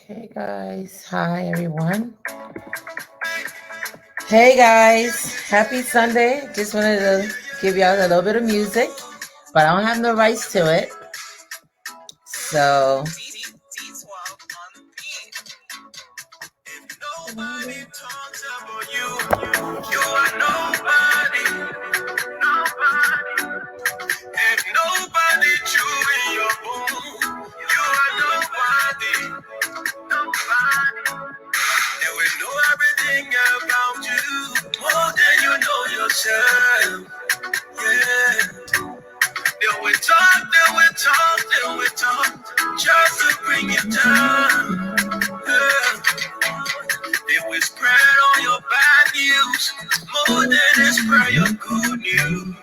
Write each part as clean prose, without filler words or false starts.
Okay, guys. Hi, everyone. Hey, guys. Happy Sunday. Just wanted to give y'all a little bit of music, but I don't have no rights to it. So. Nobody talks about you. You are nobody. Nobody. And nobody chewing your bone. You are nobody. Nobody. And we know everything about you. More than you know yourself. Yeah. Then we talk, then we talk, then we talk. Just to bring it down. Yeah. Then we spread all your bad news. More than they spread your good news.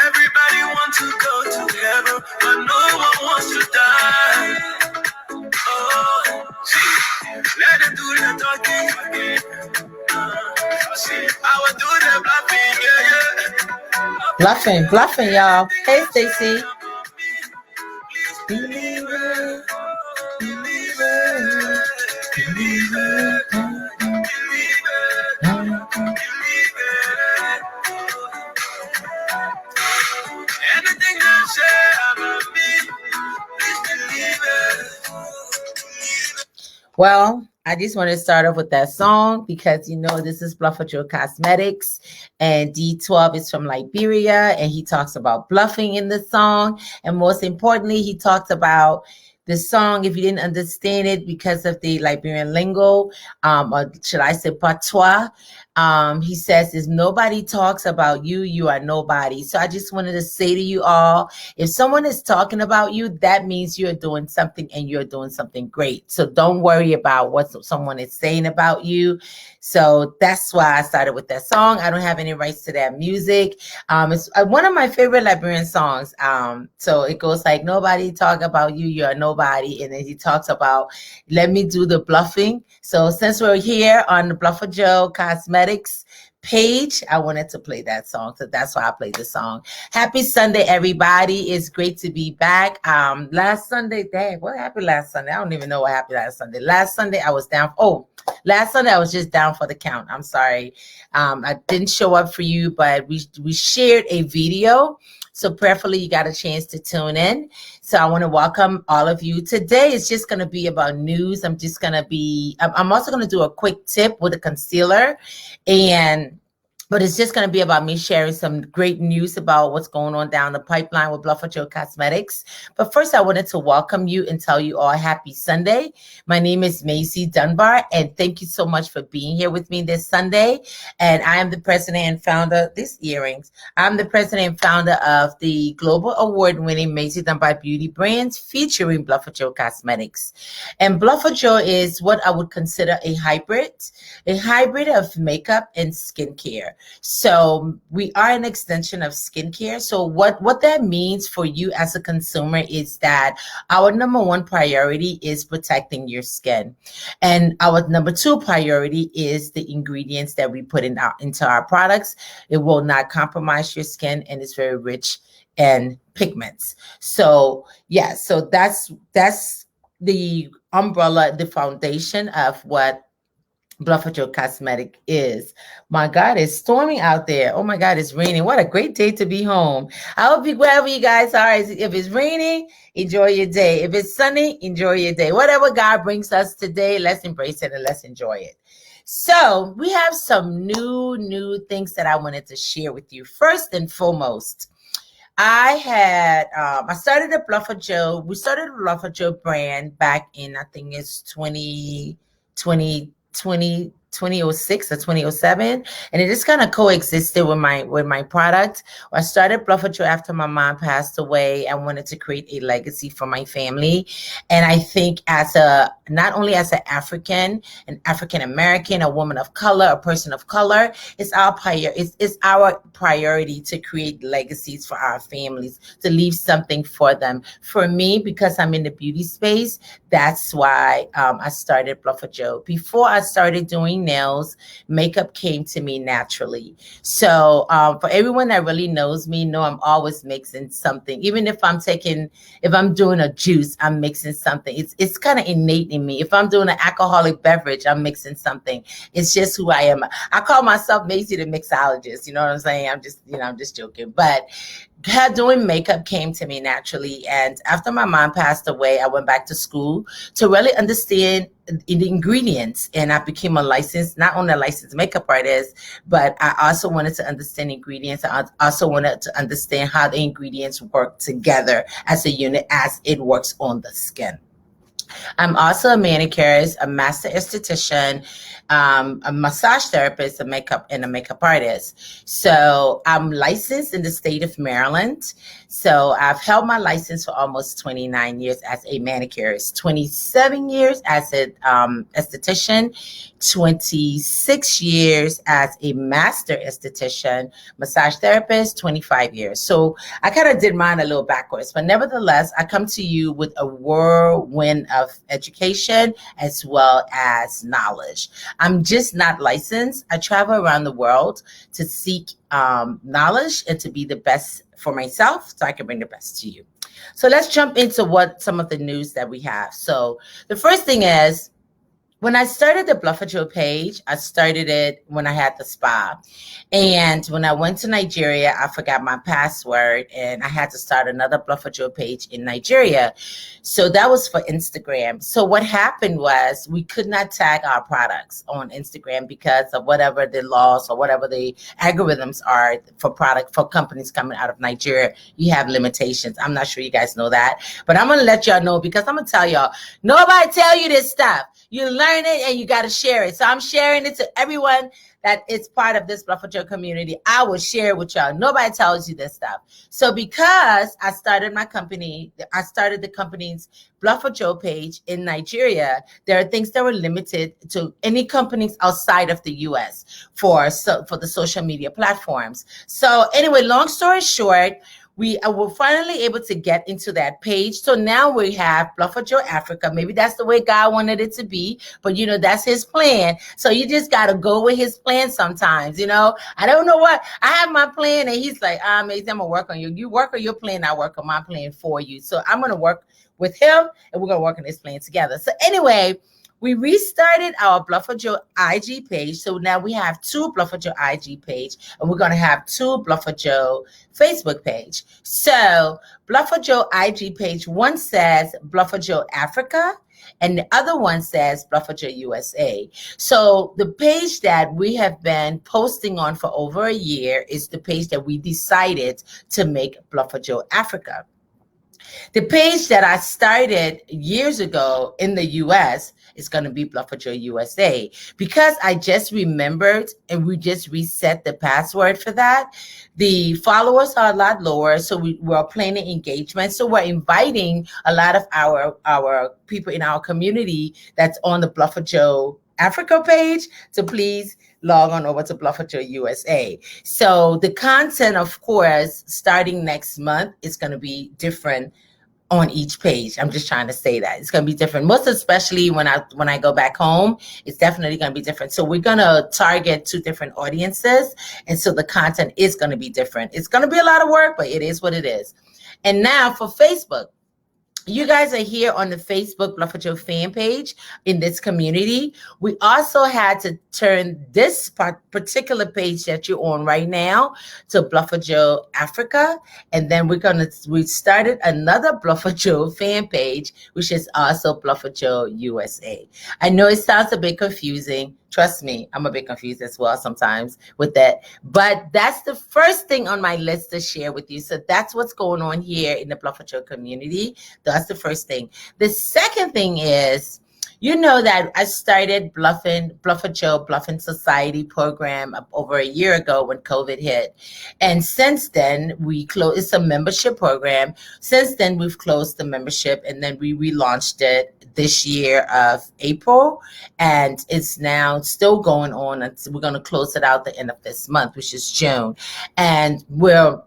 Everybody wants to go to heaven, but no one wants to die. Oh, see, let them do the talking again. See, I will do the bluffing, yeah. Bluffing, y'all. Hey, Stacy. Believer, believer, believer, anything they say about me, please believe it. Well, I just want to start off with that song because this is Bluffa Joe Cosmetics, and D12 is from Liberia, and he talks about bluffing in the song, and most importantly, he talks about the song, if you didn't understand it because of the Liberian lingo, or should I say patois, he says, if nobody talks about you, you are nobody. So I just wanted to say to you all, if someone is talking about you, that means you're doing something and you're doing something great. So don't worry about what someone is saying about you. So that's why I started with that song. I don't have any rights to that music. It's one of my favorite Liberian songs. So it goes like, nobody talk about you, you're nobody. And then he talks about, let me do the bluffing. So since we're here on the Bluffa Joe Cosmetics page, I wanted to play that song. So that's why I played the song. Happy Sunday, everybody. It's great to be back. Last Sunday, dang, what happened last Sunday? I don't even know what happened last Sunday. Last Sunday, I was down. Last Sunday, I was just down for the count. I'm sorry. I didn't show up for you, but we shared a video. So prayerfully, you got a chance to tune in. So I want to welcome all of you. Today is just going to be about news. I'm also going to do a quick tip with a concealer, but it's just going to be about me sharing some great news about what's going on down the pipeline with Bluffa Joe Cosmetics. But first, I wanted to welcome you and tell you all happy Sunday. My name is Macy Dunbar, and thank you so much for being here with me this Sunday. And I am the president and founder, I'm the president and founder of the global award-winning Macy Dunbar Beauty Brands featuring Bluffa Joe Cosmetics. And Bluffa Joe is what I would consider a hybrid of makeup and skincare. So we are an extension of skincare. So what that means for you as a consumer is that our number one priority is protecting your skin. And our number two priority is the ingredients that we put into our products. It will not compromise your skin, and it's very rich in pigments. So yeah, so that's the umbrella, the foundation of what Bluffa Joe Cosmetic is. My God, it's storming out there. Oh my God, it's raining. What a great day to be home. I hope wherever you guys are, if it's raining, enjoy your day. If it's sunny, enjoy your day. Whatever God brings us today, let's embrace it and let's enjoy it. So we have some new things that I wanted to share with you. First and foremost, I started a Bluffa Joe. We started a Bluffa Joe brand back in, I think it's 2006 or 2007, and it just kind of coexisted with my product. I started Bluffa Joe after my mom passed away. I wanted to create a legacy for my family, and I think as a not only as an African American, a woman of color, a person of color. It's our priority to create legacies for our families, to leave something for them. For me, because I'm in the beauty space, that's why I started Bluff with Joe. Before I started doing nails, makeup came to me naturally. So for everyone that really knows me, know I'm always mixing something. Even if I'm doing a juice, I'm mixing something. It's kind of innate in me. If I'm doing an alcoholic beverage, I'm mixing something. It's just who I am. I call myself Maisie the mixologist. You know what I'm saying? I'm just joking. But doing makeup came to me naturally. And after my mom passed away, I went back to school to really understand the ingredients. And I became not only a licensed makeup artist, but I also wanted to understand ingredients. I also wanted to understand how the ingredients work together as a unit, as it works on the skin. I'm also a manicurist, a master esthetician, a massage therapist, a makeup artist. So I'm licensed in the state of Maryland. So I've held my license for almost 29 years as a manicurist, 27 years as an esthetician, 26 years as a master esthetician, massage therapist, 25 years. So I kind of did mine a little backwards, but nevertheless, I come to you with a whirlwind of education as well as knowledge. I'm just not licensed. I travel around the world to seek knowledge and to be the best for myself so I can bring the best to you. So let's jump into some of the news that we have. So the first thing is, when I started the Bluff with Joe page, I started it when I had the spa. And when I went to Nigeria, I forgot my password and I had to start another Bluff with Joe page in Nigeria. So that was for Instagram. So what happened was we could not tag our products on Instagram because of whatever the laws or whatever the algorithms are for companies coming out of Nigeria. You have limitations. I'm not sure you guys know that, but I'm going to let y'all know because I'm going to tell y'all, nobody tell you this stuff. You learn it and you got to share it. So I'm sharing it to everyone that is part of this Bluff with Joe community. I will share it with y'all. Nobody tells you this stuff. So because I started the company's Bluff with Joe page in Nigeria, there are things that were limited to any companies outside of the US for the social media platforms. So anyway, long story short, we were finally able to get into that page. So now we have Bluff with Joe Africa. Maybe that's the way God wanted it to be, but that's his plan. So you just got to go with his plan sometimes, I don't know what, I have my plan and he's like, Maisie, I'm going to work on you. You work on your plan, I work on my plan for you. So I'm going to work with him and we're going to work on this plan together. So anyway, we restarted our Bluff with Joe IG page. So now we have 2 Bluff with Joe IG page and we're going to have 2 Bluff with Joe Facebook page. So Bluff with Joe IG page, one says Bluff with Joe Africa and the other one says Bluff with Joe USA. So the page that we have been posting on for over a year is the page that we decided to make Bluff with Joe Africa. The page that I started years ago in the US is going to be Bluff with Joe USA because I just remembered and we just reset the password for that. The followers are a lot lower, so we're planning engagement. So we're inviting a lot of our people in our community that's on the Bluff with Joe Africa page to please log on over to Bluff with Joe USA. So the content, of course, starting next month is going to be different on each page. I'm just trying to say that it's going to be different, most especially when I go back home. It's definitely going to be different. So we're going to target 2 different audiences, and so the content is going to be different. It's going to be a lot of work, but it is what it is. And now for Facebook. You guys are here on the Facebook Bluff with Joe fan page in this community. We also had to turn this particular page that you're on right now to Bluff with Joe Africa. And then we started another Bluff with Joe fan page, which is also Bluff with Joe USA. I know it sounds a bit confusing. Trust me, I'm a bit confused as well sometimes with that. But that's the first thing on my list to share with you. So that's what's going on here in the Bluff with Joe community. That's the first thing. The second thing is, that I started Bluff with Joe Bluffing Society program over a year ago when COVID hit. And since then, it's a membership program. Since then, we've closed the membership and then we relaunched it this year of April, and it's now still going on. We're going to close it out the end of this month, which is June, and we're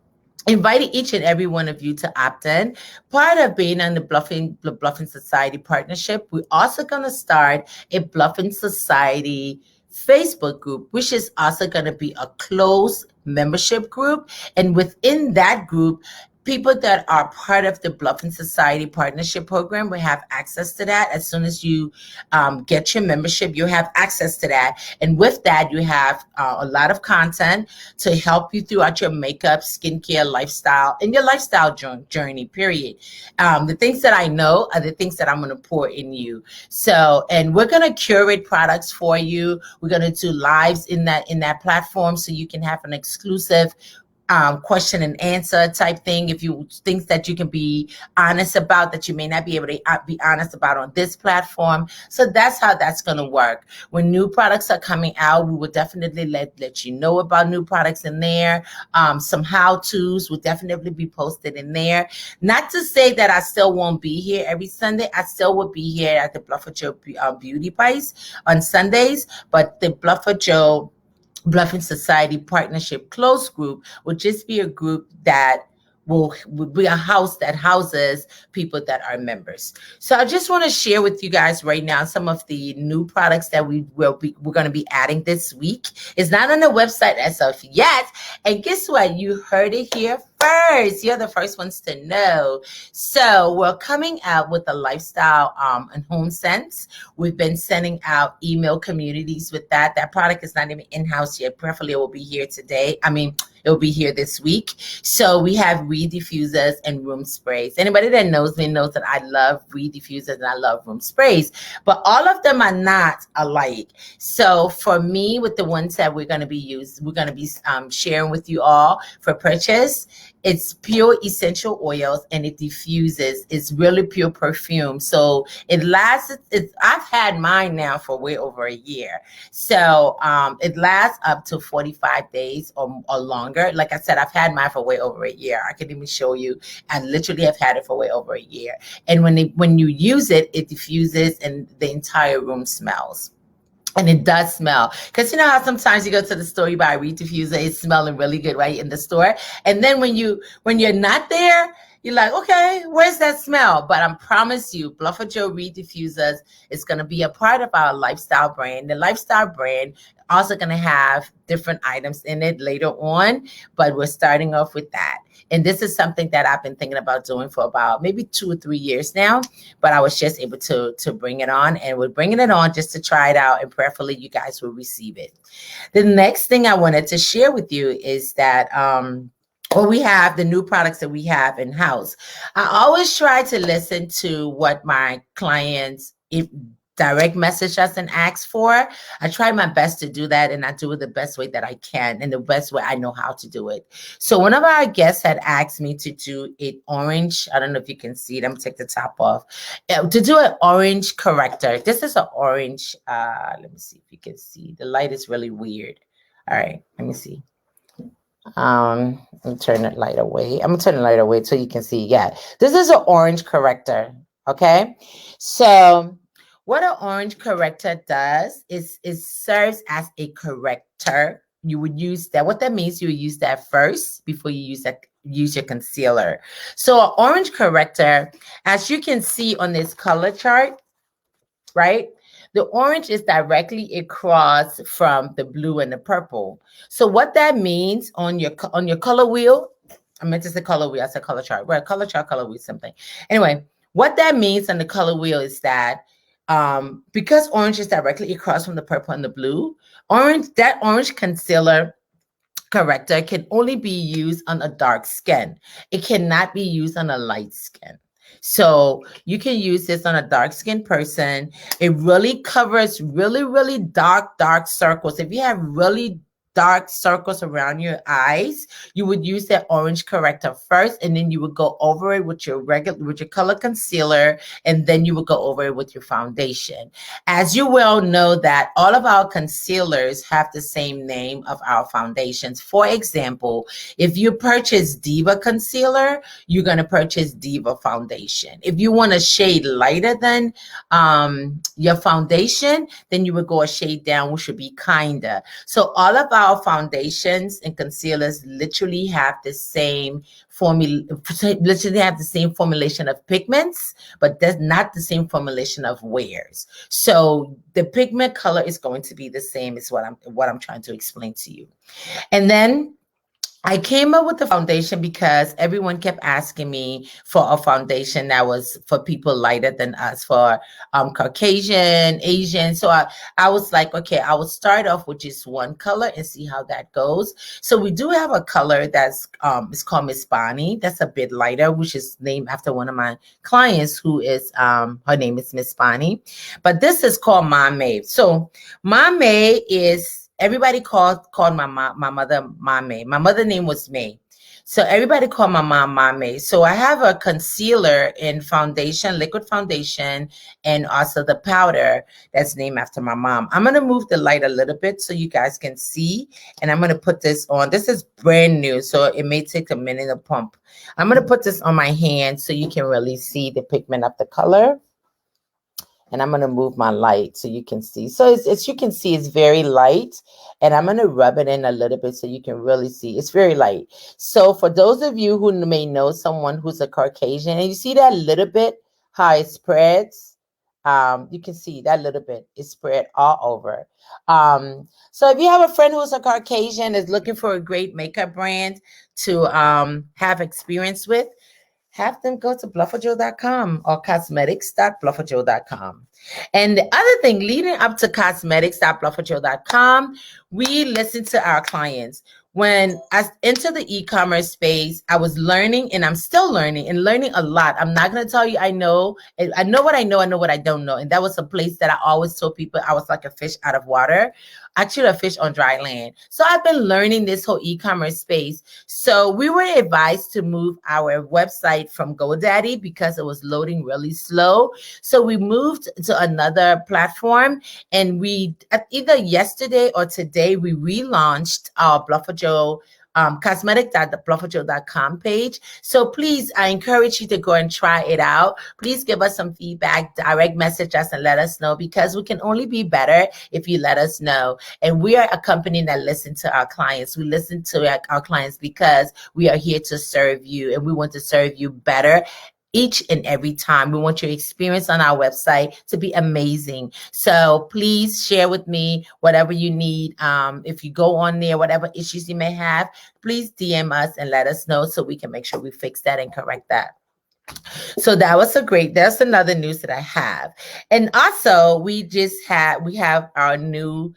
inviting each and every one of you to opt in. Part of being on the Bluffing Society partnership, we're also going to start a Bluffing Society Facebook group, which is also going to be a closed membership group. And within that group, people that are part of the Bluffing Society partnership program will have access to that. As soon as you get your membership, you have access to that. And with that, you have a lot of content to help you throughout your makeup, skincare, lifestyle, and your lifestyle journey, period. The things that I know are the things that I'm going to pour in you. So, and we're going to curate products for you. We're going to do lives in that platform so you can have an exclusive question and answer type thing. If you things that you can be honest about that you may not be able to be honest about on this platform. So that's how that's going to work. When new products are coming out, we will definitely let you know about new products in there. Some how-tos will definitely be posted in there. Not to say that I still won't be here every Sunday. I still will be here at the Bluff with Joe Beauty Place on Sundays, but the Bluff with Joe Bluffing Society Partnership Close Group will just be a group that will be a house that houses people that are members. So I just want to share with you guys right now some of the new products that we're going to be adding this week. It's not on the website as of yet. And guess what? You heard it here first. You're the first ones to know. So we're coming out with a lifestyle and home sense. We've been sending out email communities with that. That product is not even in-house yet. Preferably it will be here today. It will be here this week. So we have weed diffusers and room sprays. Anybody that knows me knows that I love weed diffusers and I love room sprays, but all of them are not alike. So for me, with the ones that we're going to be sharing with you all for purchase, it's pure essential oils and it diffuses. It's really pure perfume. So it lasts. I've had mine now for way over a year. So it lasts up to 45 days or longer. Like I said, I've had mine for way over a year. I can even show you. I literally have had it for way over a year. And when you use it, it diffuses and the entire room smells. And it does smell, because you know how sometimes you go to the store, you buy a weed diffuser, it's smelling really good right in the store, and then when you're not there, you're like, okay, where's that smell? But I promise you, Bluff with Joe Weed Diffusers is going to be a part of our lifestyle brand. The lifestyle brand also going to have different items in it later on, but we're starting off with that. And this is something that I've been thinking about doing for about maybe 2 or 3 years now, but I was just able to bring it on, and we're bringing it on just to try it out, and prayerfully you guys will receive it. The next thing I wanted to share with you is that we have the new products that we have in-house. I always try to listen to what my clients direct message us and ask for. I try my best to do that, and I do it the best way that I can and the best way I know how to do it. So one of our guests had asked me to do it orange. I don't know if you can see it. I'm gonna take the top off. To do an orange corrector. This is an orange. Let me see if you can see. The light is really weird. All right, let me see. Let me turn the light away. I'm gonna turn the light away so you can see. Yeah, this is an orange corrector. Okay, so what an orange corrector does is it serves as a corrector. You would use that. What that means, you would use that first before you use your concealer. So an orange corrector, as you can see on this color chart, right? The orange is directly across from the blue and the purple. So what that means on your color wheel, I meant to say color wheel, I said color chart. Well, color chart, color wheel, something. Anyway, what that means on the color wheel is that because orange is directly across from the purple and the blue, that orange concealer corrector can only be used on a dark skin. It cannot be used on a light skin. So you can use this on a dark skinned person. It really covers really, really dark circles. If you have really dark circles around your eyes, you would use that orange corrector first, and then you would go over it with your color concealer, and then you would go over it with your foundation. As you well know that all of our concealers have the same name of our foundations. For example, if you purchase Diva concealer, you're going to purchase Diva foundation. If you want a shade lighter than your foundation, then you would go a shade down, which would be Kinda. So all of our foundations and concealers literally have the same formulation of pigments, but that's not the same formulation of wears. So the pigment color is going to be the same, is what I'm trying to explain to you. And then I came up with the foundation because everyone kept asking me for a foundation that was for people lighter than us, for Caucasian, Asian. So I was like, okay, I will start off with just one color and see how that goes. So we do have a color that's it's called Miss Bonnie. That's a bit lighter, which is named after one of my clients who is her name is Miss Bonnie. But this is called Mame. So Mame is, everybody called my mother Mame. My mother's name was May. So everybody called my mom Mame. So I have a concealer in foundation, liquid foundation, and also the powder that's named after my mom. I'm going to move the light a little bit so you guys can see. And I'm going to put this on. This is brand new, so it may take a minute to pump. I'm going to put this on my hand so you can really see the pigment of the color. And I'm going to move my light so you can see. So as you can see, it's very light. And I'm going to rub it in a little bit so you can really see. It's very light. So for those of you who may know someone who's a Caucasian, and you see that little bit, how it spreads, you can see that little bit is spread all over. So if you have a friend who's a Caucasian, is looking for a great makeup brand to have experience with, have them go to bluffajoe.com or cosmetics.bluffajoe.com. And the other thing, leading up to cosmetics.bluffajoe.com, we listen to our clients. When I entered the e-commerce space, I was learning, and I'm still learning a lot. I'm not going to tell you I know what I know, I know what I don't know. And that was a place that I always told people I was like a fish out of water. Actually a fish on dry land. So I've been learning this whole e-commerce space. So we were advised to move our website from GoDaddy because it was loading really slow. So we moved to another platform, and we either yesterday or today we relaunched our Bluffajoe cosmetic.bluffajoe.com page. So please, I encourage you to go and try it out. Please give us some feedback, direct message us and let us know, because we can only be better if you let us know. And we are a company that listens to our clients. We listen to our clients because we are here to serve you, and we want to serve you better each and every time. We want your experience on our website to be amazing. So please share with me whatever you need. If you go on there, whatever issues you may have, please DM us and let us know so we can make sure we fix that and correct that. So that's another news that I have. And also we have our new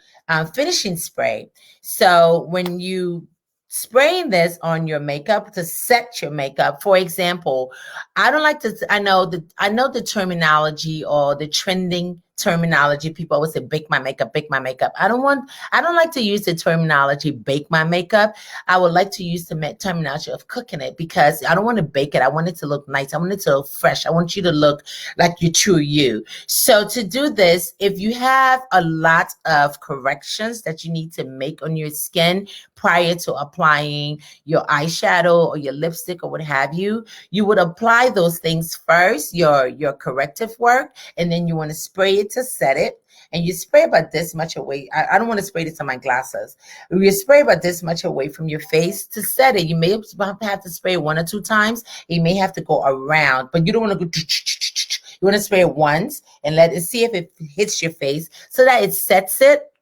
finishing spray. So when you spraying this on your makeup to set your makeup, for example, I know the terminology or the trending terminology. People always say bake my makeup. I don't like to use the terminology bake my makeup. I would like to use the terminology of cooking it, because I don't want to bake it. I want it to look nice. I want it to look fresh. I want you to look like your true you. So to do this, if you have a lot of corrections that you need to make on your skin prior to applying your eyeshadow or your lipstick or what have you, you would apply those things first, your corrective work, and then you want to spray it to set it. And you spray about this much away. I don't want to spray this on my glasses. You spray about this much away from your face to set it. You may have to spray it 1 or 2 times. You may have to go around, but you don't want to go. You want to spray it once and let it see if it hits your face so that it sets it.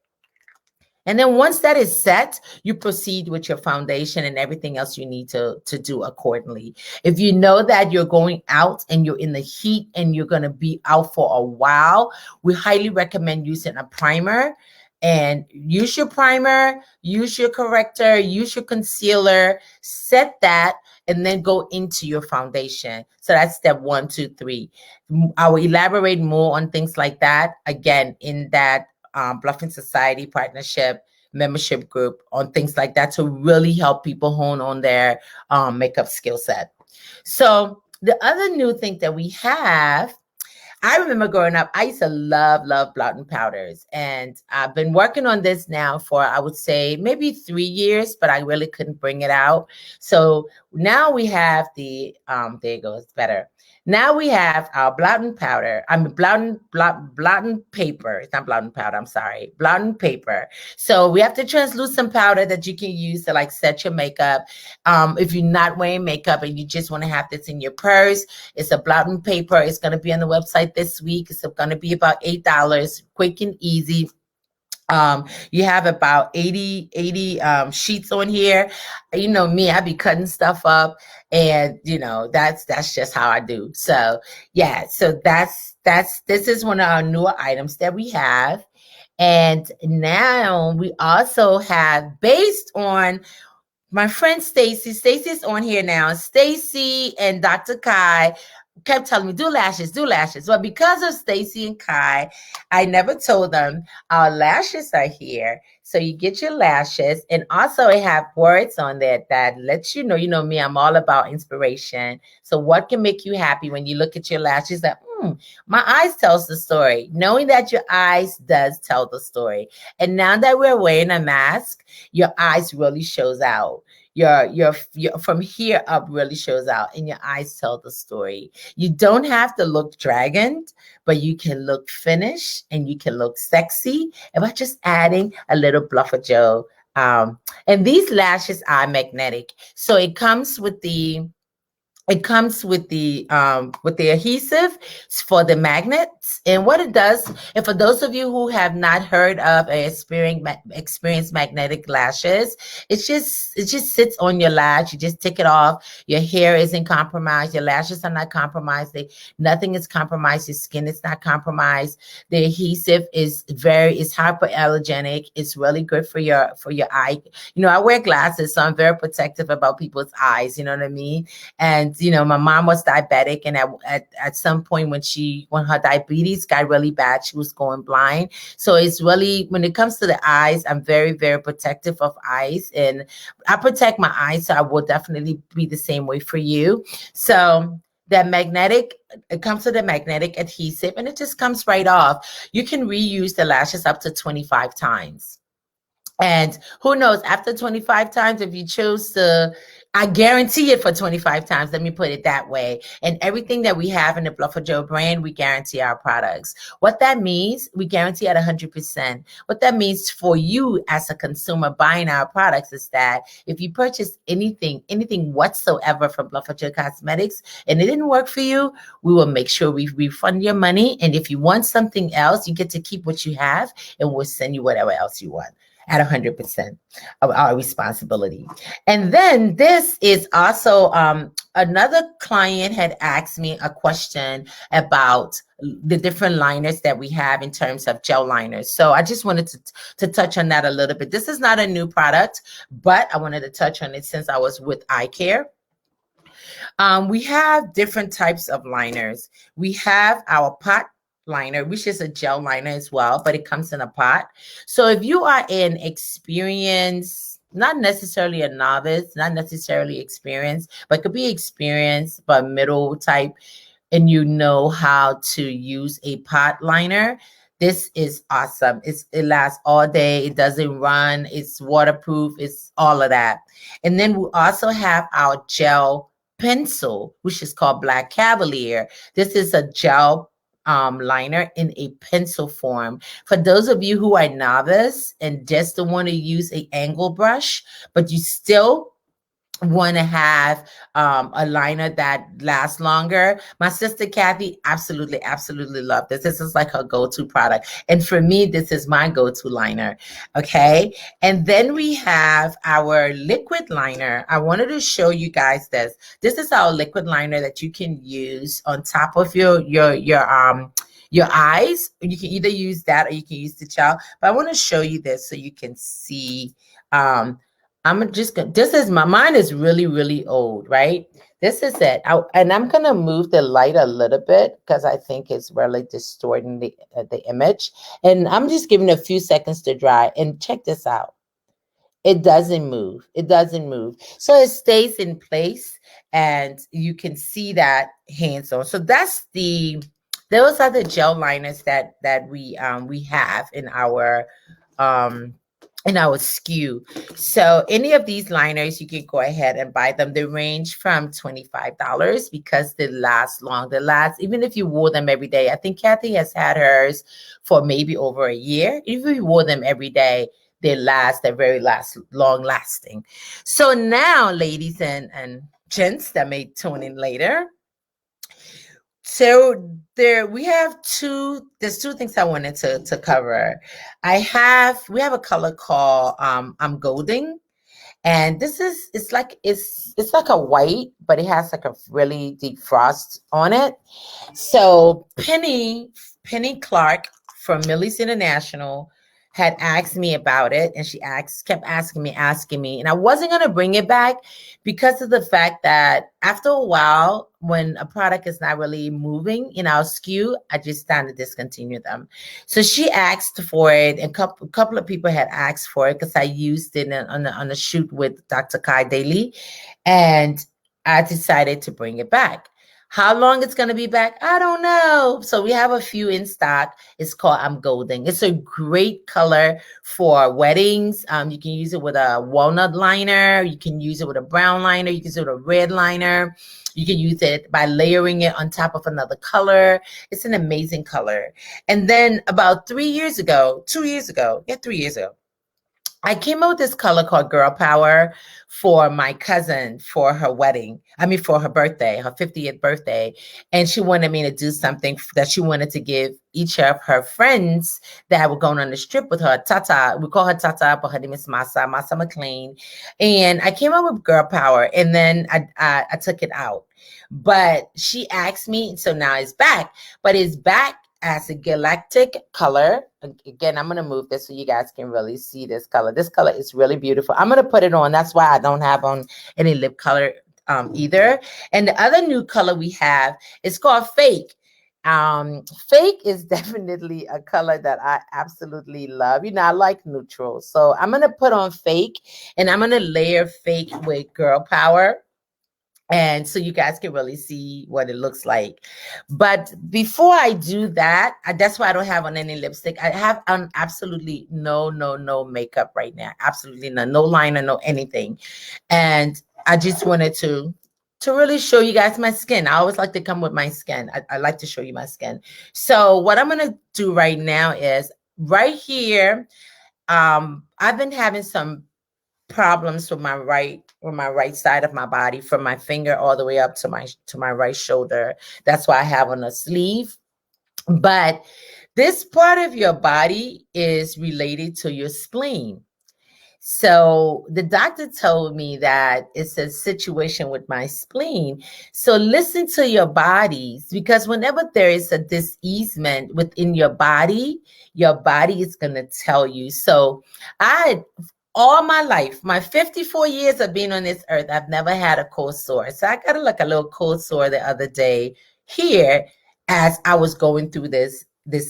And then once that is set, you proceed with your foundation and everything else you need to do accordingly. If you know that you're going out and you're in the heat and you're going to be out for a while, we highly recommend using a primer. And use your primer, use your corrector, use your concealer, set that, and then go into your foundation. So that's step 1, 2, 3. I will elaborate more on things like that, again, in that Bluffing Society partnership membership group on things like that to really help people hone on their makeup skill set. So the other new thing that we have, I remember growing up, I used to love blotting powders. And I've been working on this now for, I would say, maybe 3 years, but I really couldn't bring it out. So now we have the, there it goes, better. Now we have our blotting powder. I mean, blotting paper. It's not blotting powder, I'm sorry. Blotting paper. So we have the translucent powder that you can use to like set your makeup. If you're not wearing makeup and you just want to have this in your purse, it's a blotting paper. It's going to be on the website this week. It's going to be about $8, quick and easy. You have about 80 sheets on here. You know me, I be cutting stuff up, and you know that's just how I do. So yeah, so this is one of our newer items that we have. And now we also have, based on my friend Stacy's on here now. Stacy and Dr. Kai kept telling me, do lashes, do lashes. Well, because of Stacy and Kai, I never told them our lashes are here. So you get your lashes, and also I have words on there that lets you know me, I'm all about inspiration. So what can make you happy when you look at your lashes? That my eyes tells the story. Knowing that your eyes does tell the story. And now that we're wearing a mask, your eyes really shows out. Your from here up really shows out, and your eyes tell the story. You don't have to look dragoned, but you can look finished and you can look sexy by just adding a little Bluffer Joe. And these lashes are magnetic, so it comes with the adhesive for the magnets. And what it does, and for those of you who have not heard of or experienced magnetic lashes, it just sits on your lash. You just take it off. Your hair isn't compromised. Your lashes are not compromised. Nothing is compromised. Your skin is not compromised. The adhesive is hypoallergenic. It's really good for your eye. You know, I wear glasses, so I'm very protective about people's eyes. You know what I mean? And you know, my mom was diabetic, and at some point when her diabetes got really bad, she was going blind. So it's really, when it comes to the eyes, I'm very, very protective of eyes, and I protect my eyes. So I will definitely be the same way for you. So it comes with a magnetic adhesive, and it just comes right off. You can reuse the lashes up to 25 times. And who knows, after 25 times, if you choose to, I guarantee it for 25 times. Let me put it that way. And everything that we have in the Bluffer Joe brand, we guarantee our products. What that means, we guarantee at 100%. What that means for you as a consumer buying our products is that if you purchase anything whatsoever from Bluffer Joe Cosmetics and it didn't work for you, we will make sure we refund your money. And if you want something else, you get to keep what you have, and we'll send you whatever else you want at 100% of our responsibility. And then this is also, another client had asked me a question about the different liners that we have in terms of gel liners. So I just wanted to touch on that a little bit. This is not a new product, but I wanted to touch on it since I was with Eye Care. We have different types of liners. We have our pot liner, which is a gel liner as well, but it comes in a pot. So if you are an experienced, not necessarily a novice, not necessarily experienced, but could be experienced, but middle type, and you know how to use a pot liner, this is awesome. It lasts all day. It doesn't run. It's waterproof. It's all of that. And then we also have our gel pencil, which is called Black Cavalier. This is a gel liner in a pencil form. For those of you who are novice and just don't want to use an angle brush, but you still want to have a liner that lasts longer, my sister Kathy absolutely loved this. This is like her go-to product, and for me, this is my go-to liner. Okay, and then we have our liquid liner. I wanted to show you guys this. This is our liquid liner that you can use on top of your eyes. You can either use that or you can use the gel, but I want to show you this so you can see. I'm just gonna, mine is really old, right? This is it. And I'm going to move the light a little bit because I think it's really distorting the image. And I'm just giving it a few seconds to dry, and check this out. It doesn't move. It doesn't move. So it stays in place and you can see that hands on. So those are the gel liners that we have um in our SKU. So any of these liners, you can go ahead and buy them. They range from $25 because they last long. They last, even if you wore them every day. I think Kathy has had hers for maybe over a year. Even if you wore them every day, they last, they're very long lasting. So now, ladies and gents that may tune in later, so there's two things I wanted to cover. We have a color called I'm Golding. And it's like a white, but it has like a really deep frost on it. So Penny Clark from Millie's International had asked me about it, and kept asking me, and I wasn't gonna bring it back because of the fact that after a while, when a product is not really moving in our SKU, I just stand to discontinue them. So she asked for it, and a couple of people had asked for it because I used it on the shoot with Dr. Kai Daly, and I decided to bring it back. How long it's going to be back, I don't know. So we have a few in stock. It's called I'm Golding. It's a great color for weddings. You can use it with a walnut liner. You can use it with a brown liner. You can use it with a red liner. You can use it by layering it on top of another color. It's an amazing color. And then about 3 years ago, 3 years ago, I came up with this color called Girl Power for my cousin for her wedding. I mean, for her birthday, her 50th birthday. And she wanted me to do something that she wanted to give each of her friends that were going on the trip with her. Tata, we call her Tata, but her name is Masa McLean. And I came up with Girl Power, and then I took it out. But she asked me, so now it's back. But it's back as a galactic color. Again, I'm going to move this so you guys can really see this color. This color is really beautiful. I'm going to put it on. That's why I don't have on any lip color either. And the other new color we have is called Fake. Fake is definitely a color that I absolutely love. You know, I like neutral. So I'm going to put on Fake, and I'm going to layer Fake with Girl Power. And so you guys can really see what it looks like. But before I do that, that's why I don't have on any lipstick. I have on absolutely no makeup right now. Absolutely none. No liner, no anything. And I just wanted to really show you guys my skin. I always like to come with my skin. I like to show you my skin. So what I'm going to do right now is right here. I've been having some problems with my right side of my body, from my finger all the way up to my right shoulder. That's why I have on a sleeve. But this part of your body is related to your spleen. So the doctor told me that it's a situation with my spleen. So listen to your bodies, because whenever there is a diseasement within your body is going to tell you. So all my life, my 54 years of being on this earth, I've never had a cold sore. So I got like a little cold sore the other day here as I was going through this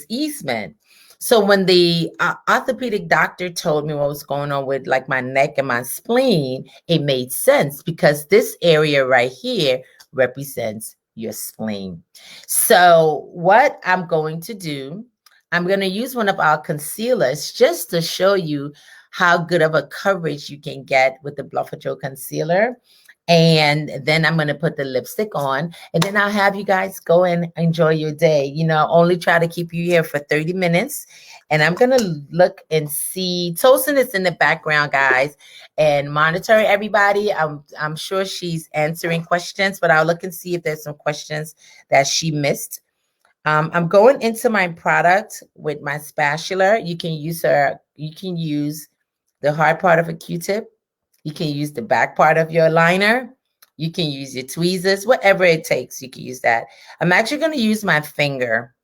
easement. So when the orthopedic doctor told me what was going on with like my neck and my spleen, it made sense, because this area right here represents your spleen. So what I'm going to do, I'm going to use one of our concealers just to show you how good of a coverage you can get with the Bluff Joe concealer. And then I'm going to put the lipstick on, and then I'll have you guys go and enjoy your day. You know, only try to keep you here for 30 minutes. And I'm going to look and see. Tosin is in the background, guys, and monitor everybody. I'm sure she's answering questions, but I'll look and see if there's some questions that she missed. I'm going into my product with my spatula. You can use the hard part of a Q-tip. You can use the back part of your liner. You can use your tweezers, whatever it takes, you can use that. I'm actually going to use my finger.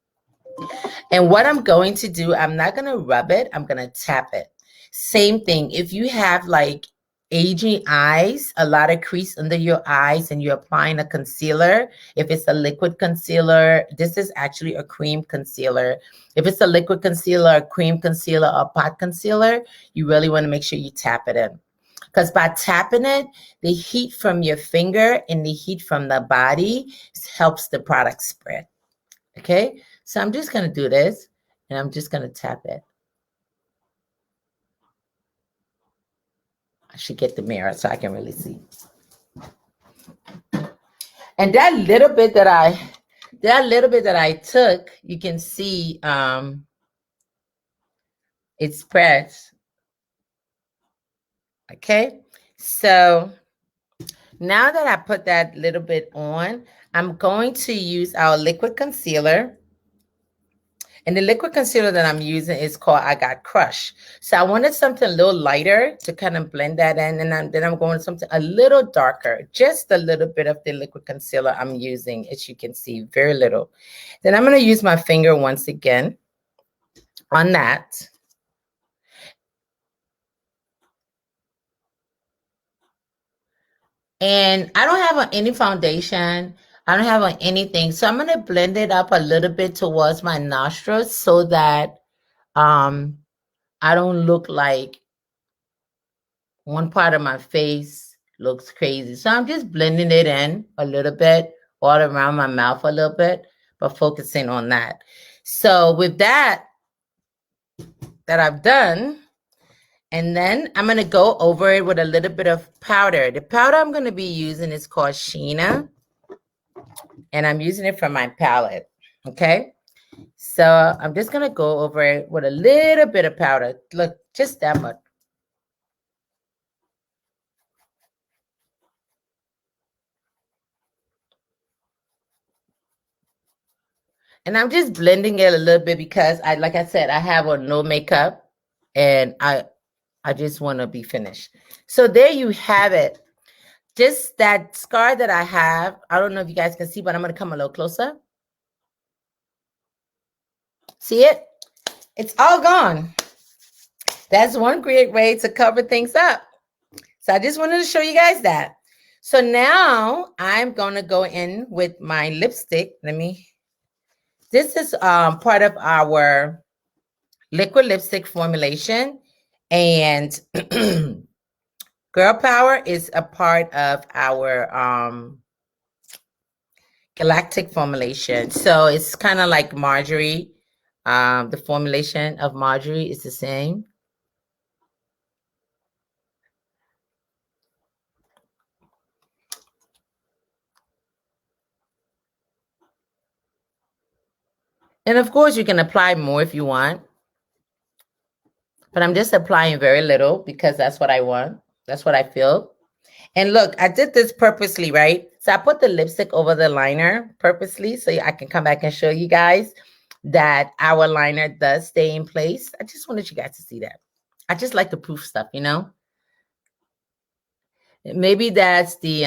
And what I'm going to do, I'm not going to rub it. I'm going to tap it. Same thing. If you have like aging eyes, a lot of crease under your eyes, and you're applying a concealer. If it's a liquid concealer, this is actually a cream concealer. If it's a liquid concealer, a cream concealer, or pot concealer, you really want to make sure you tap it in. Because by tapping it, the heat from your finger and the heat from the body helps the product spread. Okay, so I'm just going to do this, and I'm just going to tap it. I should get the mirror so I can really see. And that little bit that I took, you can see it spreads. Okay, so now that I put that little bit on, I'm going to use our liquid concealer. And the liquid concealer that I'm using is called I Got Crush. So I wanted something a little lighter to kind of blend that in. And then I'm going with something a little darker, just a little bit of the liquid concealer I'm using, as you can see, very little. Then I'm going to use my finger once again on that. And I don't have any foundation. I don't have anything. So I'm going to blend it up a little bit towards my nostrils so that I don't look like one part of my face looks crazy. So I'm just blending it in a little bit, all around my mouth a little bit, but focusing on that. So with that I've done, and then I'm going to go over it with a little bit of powder. The powder I'm going to be using is called Sheena, and I'm using it from my palette. Okay. So I'm just going to go over it with a little bit of powder. Look, just that much. And I'm just blending it a little bit because like I said, I have on no makeup and I just want to be finished. So there you have it. Just that scar that I have. I don't know if you guys can see, but I'm going to come a little closer. See it? It's all gone. That's one great way to cover things up. So I just wanted to show you guys that. So now I'm going to go in with my lipstick. This is part of our liquid lipstick formulation, and Girl Power is a part of our galactic formulation. So it's kind of like Marjorie. The formulation of Marjorie is the same. And of course, you can apply more if you want. But I'm just applying very little because that's what I want. That's what I feel. And look, I did this purposely, right? So I put the lipstick over the liner purposely so I can come back and show you guys that our liner does stay in place. I just wanted you guys to see that. I just like the proof stuff, you know? Maybe that's the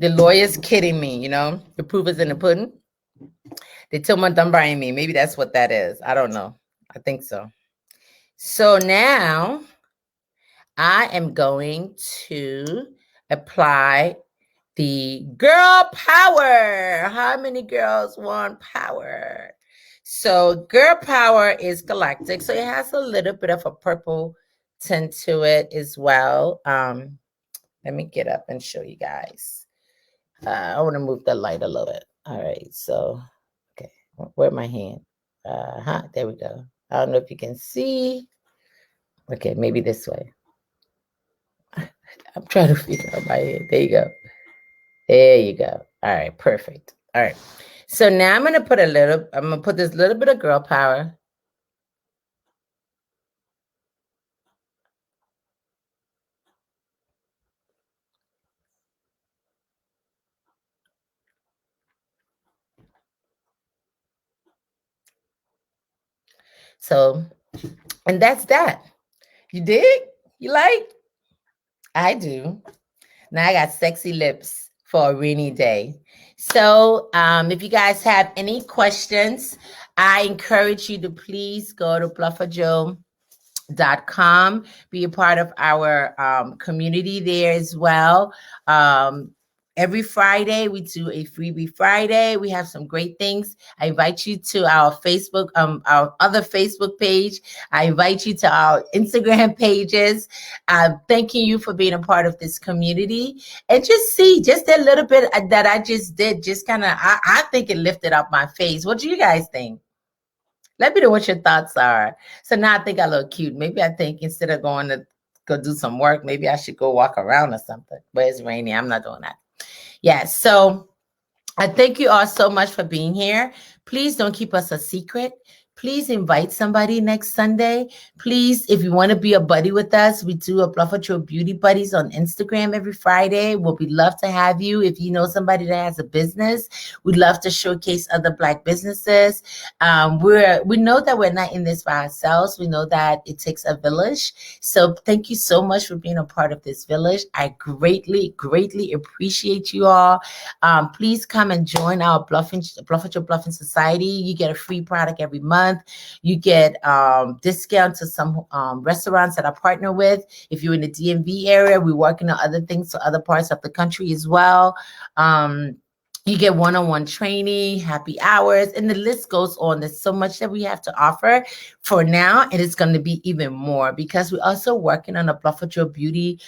lawyers kidding me, you know? The proof is in the pudding. They told my Dunbar me. Maybe that's what that is. I don't know. I think so. So now I am going to apply the Girl Power. How many girls want power? So Girl Power is galactic. So it has a little bit of a purple tint to it as well. Let me get up and show you guys. I want to move the light a little bit. All right. So, okay. Where's my hand? There we go. I don't know if you can see. Okay, maybe this way. I'm trying to figure out my head. There you go. There you go. All right, perfect. All right. So now I'm going to put this little bit of Girl Power. So, and that's that. You dig? You like? I do. Now I got sexy lips for a rainy day. So if you guys have any questions, I encourage you to please go to com. Be a part of our community there as well. Every Friday we do a freebie Friday. We have some great things. I invite you to our Facebook, our other Facebook page. I invite you to our Instagram pages. Thanking you for being a part of this community, and just a little bit that I just did. Just kind of, I think it lifted up my face. What do you guys think? Let me know what your thoughts are. So now I think I look cute. Maybe I think instead of going to go do some work, maybe I should go walk around or something. But it's rainy. I'm not doing that. Yeah. So I thank you all so much for being here. Please don't keep us a secret. Please invite somebody next Sunday. Please, if you want to be a buddy with us, we do a Bluff with Your Beauty Buddies on Instagram every Friday. We'd love to have you. If you know somebody that has a business, we'd love to showcase other Black businesses. We know that we're not in this by ourselves. We know that it takes a village. So thank you so much for being a part of this village. I greatly, greatly appreciate you all. Please come and join our Bluff with Your Bluffing Society. You get a free product every month. You get discount to some restaurants that I partner with. If you're in the DMV area, we're working on other things for other parts of the country as well. You get one-on-one training, happy hours, and the list goes on. There's so much that we have to offer for now, and it's going to be even more because we're also working on a Bluff with Your Beauty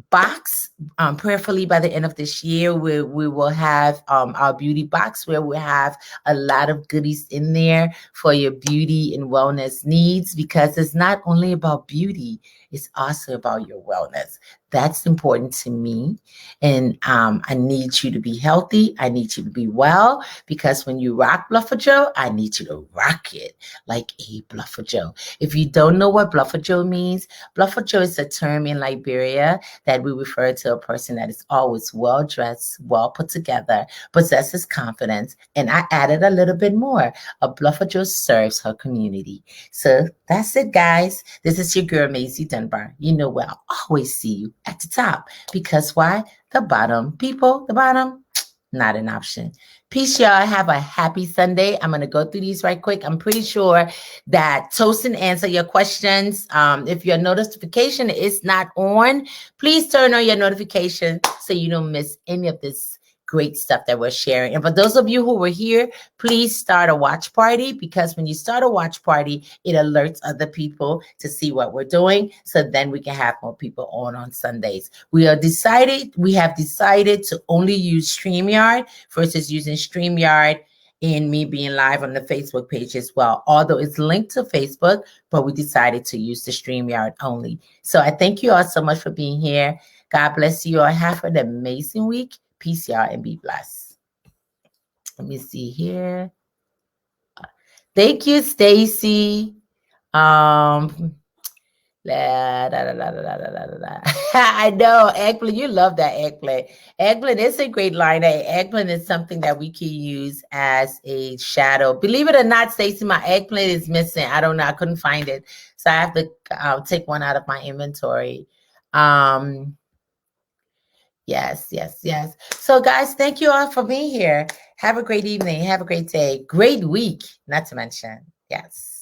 box. Prayerfully by the end of this year, we will have our beauty box where we have a lot of goodies in there for your beauty and wellness needs, because it's not only about beauty, it's also about your wellness. That's important to me. And I need you to be healthy. I need you to be well, because when you rock Bluff with Joe, I need you to rock it like a Bluff with Joe. If you don't know what Bluff with Joe means, Bluff with Joe is a term in Liberia that we refer to a person that is always well dressed, well put together, possesses confidence. And I added a little bit more. A Bluff with Joe serves her community. So that's it, guys. This is your girl, Macy Dunbar. You know where I'll always see you at the top, because why? The bottom, people, the bottom, not an option. Peace, y'all. Have a happy Sunday. I'm going to go through these right quick. I'm pretty sure that Tosin answered your questions. If your notification is not on, please turn on your notification so you don't miss any of this great stuff that we're sharing. And for those of you who were here, please start a watch party, because when you start a watch party, it alerts other people to see what we're doing. So then we can have more people on Sundays. We have decided to only use StreamYard versus using StreamYard and me being live on the Facebook page as well. Although it's linked to Facebook, but we decided to use the StreamYard only. So I thank you all so much for being here. God bless you all. Have an amazing week. Peace, y'all, and be blessed. Let me see here. Thank you, Stacy. I know, eggplant. You love that eggplant. Eggplant is a great line. Eggplant is something that we can use as a shadow. Believe it or not, Stacy, my eggplant is missing. I don't know. I couldn't find it. So I have to take one out of my inventory. Yes. So, guys, thank you all for being here. Have a great evening. Have a great day. Great week, not to mention. Yes.